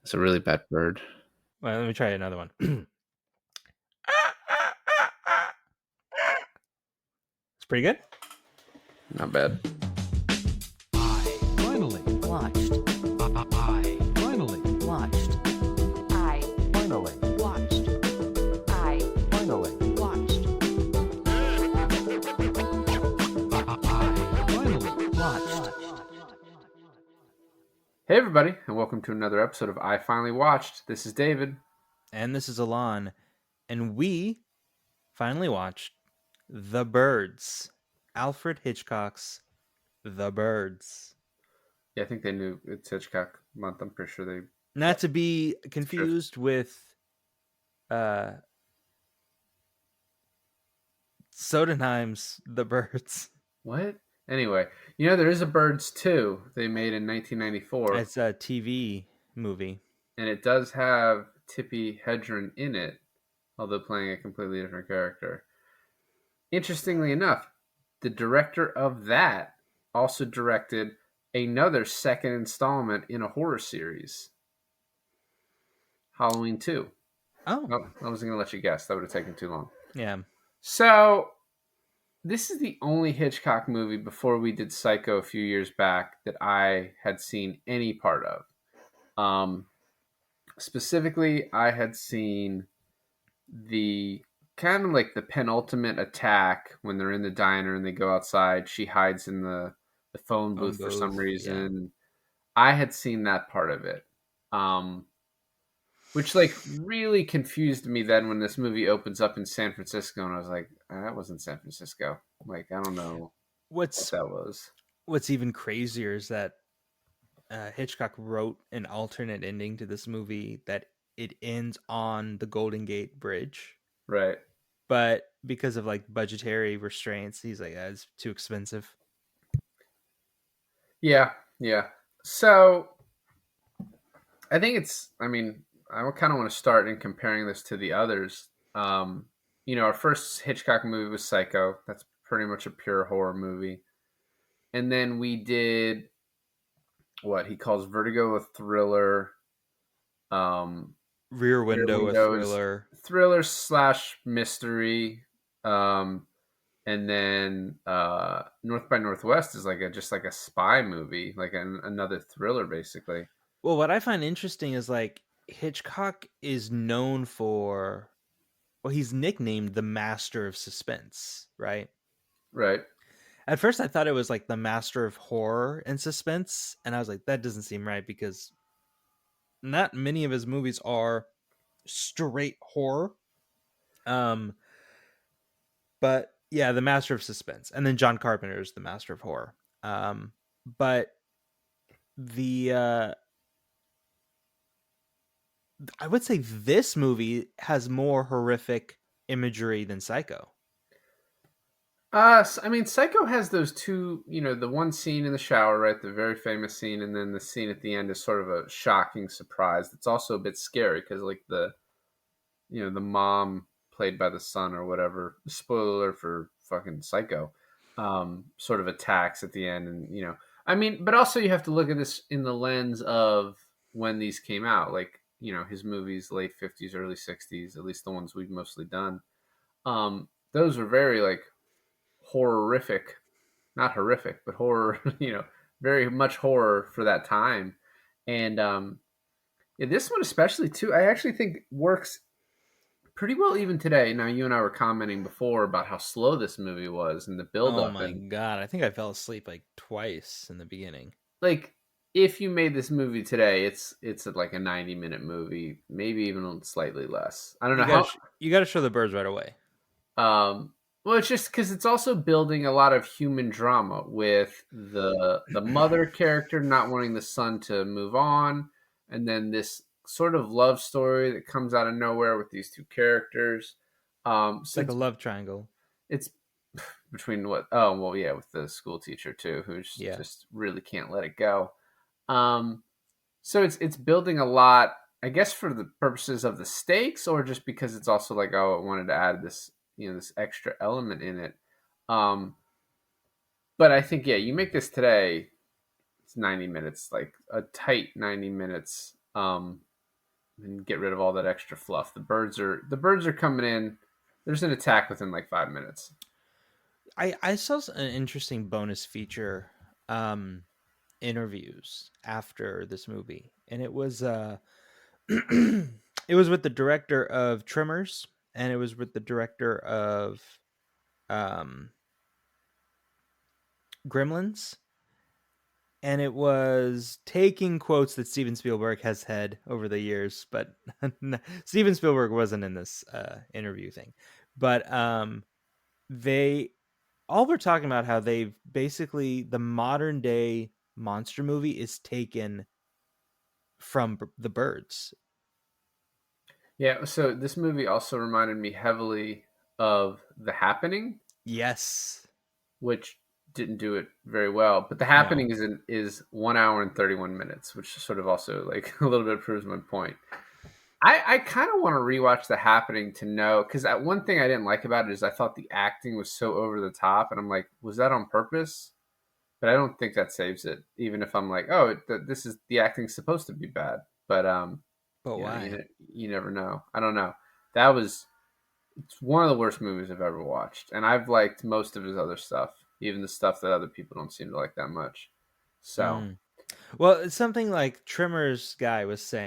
It's a really bad bird. Well, let me try another one. It's pretty good. Not bad. Finally Watched. finally Watched. I finally watched. I finally watched. finally Watched. Hey, everybody, and welcome to another episode of I Finally Watched. This is David. And this is Alon. And we finally watched The Birds. Alfred Hitchcock's The Birds. Yeah, I think they knew it's Hitchcock Month. I'm pretty sure they. Not to be confused with uh Sodenheim's The Birds. What? Anyway, there is a Birds 2 they made in 1994, It's a TV movie. and it does have Tippi Hedren in it, although playing a completely different character. Interestingly enough, the director of that also directed another second installment in a horror series, Halloween 2. Oh, Oh, I wasn't going to let you guess. That would have taken too long. yeah. So, this is the only Hitchcock movie before we did Psycho a few years back that I had seen any part of. Specifically, I had seen the kind of like the penultimate attack when they're in the diner and they go outside. She hides in the phone Phone booth for some booth. Yeah. reason. I had seen that part of it. Which like really confused me then when this movie opens up in San Francisco and I was like, that wasn't San Francisco. Like, I don't know what What's that was. what's even crazier is that Hitchcock wrote an alternate ending to this movie that it ends on the Golden Gate Bridge, Right. but because of like budgetary restraints, he's like, it's too expensive. Yeah, yeah. So I think I kind of want to start in comparing this to the others. Our first Hitchcock movie was Psycho. That's pretty much a pure horror movie. And then we did what he calls Vertigo a thriller. Um, Rear Rear Window, a Windows thriller. thriller slash mystery. Um, and then North by Northwest is like just like a spy movie, like another thriller, basically. Well, what I find interesting is like Hitchcock is known for, well, he's nicknamed the master of suspense, right? Right. At first, I thought it was like the master of horror and suspense, and I was like, that doesn't seem right because not many of his movies are straight horror. Um, but yeah, the master of suspense, and then John Carpenter is the master of horror. But the I would say this movie has more horrific imagery than Psycho. Psycho has those two, the one scene in the shower, right? The very famous scene, and then the scene at the end is sort of a shocking surprise. It's also a bit scary because, like, the mom played by the son or whatever, spoiler alert for fucking Psycho, sort of attacks at the end. And, but also you have to look at this in the lens of when these came out. Like, his movies, late 50s, early 60s, at least the ones we've mostly done. Those were very, like, horrific, not horrific, but horror, very much horror for that time. And yeah, this one especially too, I actually think works pretty well even today. Now, you and I were commenting before about how slow this movie was and the build Oh up, my and god, I think I fell asleep like twice in the beginning. like if you made this movie today, it's like a 90-minute movie, maybe even slightly less. I don't know how. You got to show the birds right away. Well, it's just because it's also building a lot of human drama with the mother character not wanting the son to move on, and then this sort of love story that comes out of nowhere with these two characters. It's So like a love triangle. it's between what? Oh, well, yeah, with the school teacher too, who's Yeah. just really can't let it go. Um, so it's building a lot, I guess, for the purposes of the stakes, or just because it's also like, oh, I wanted to add this, this extra element in it. Um, but I think, yeah, you make this today, it's 90 minutes, like a tight 90 minutes. and get rid of all that extra fluff. The birds are coming in. There's an attack within like 5 minutes. I saw an interesting bonus feature interviews after this movie, and it was it was with the director of Trimmers, and it was with the director of um Gremlins, and it was taking quotes that Steven Spielberg has had over the years, but Steven Spielberg wasn't in this interview thing. But they all were talking about how they've basically the modern day monster movie is taken from the birds. Yeah, so this movie also reminded me heavily of The Happening, Yes. which didn't do it very well. But The No. Happening is 1 hour and 31 minutes, which sort of also like a little bit proves my point. I kind of want to rewatch The Happening to know, because that one thing I didn't like about it is I thought the acting was so over the top, and I'm like, was that on purpose? But I don't think that saves it. Even if I'm like, oh, this is the acting's supposed to be bad, but But you know, why? you never know. I don't know. That was It's one of the worst movies I've ever watched, and I've liked most of his other stuff, even the stuff that other people don't seem to like that much. So Mm. Well, it's something like Trimmer's guy was saying.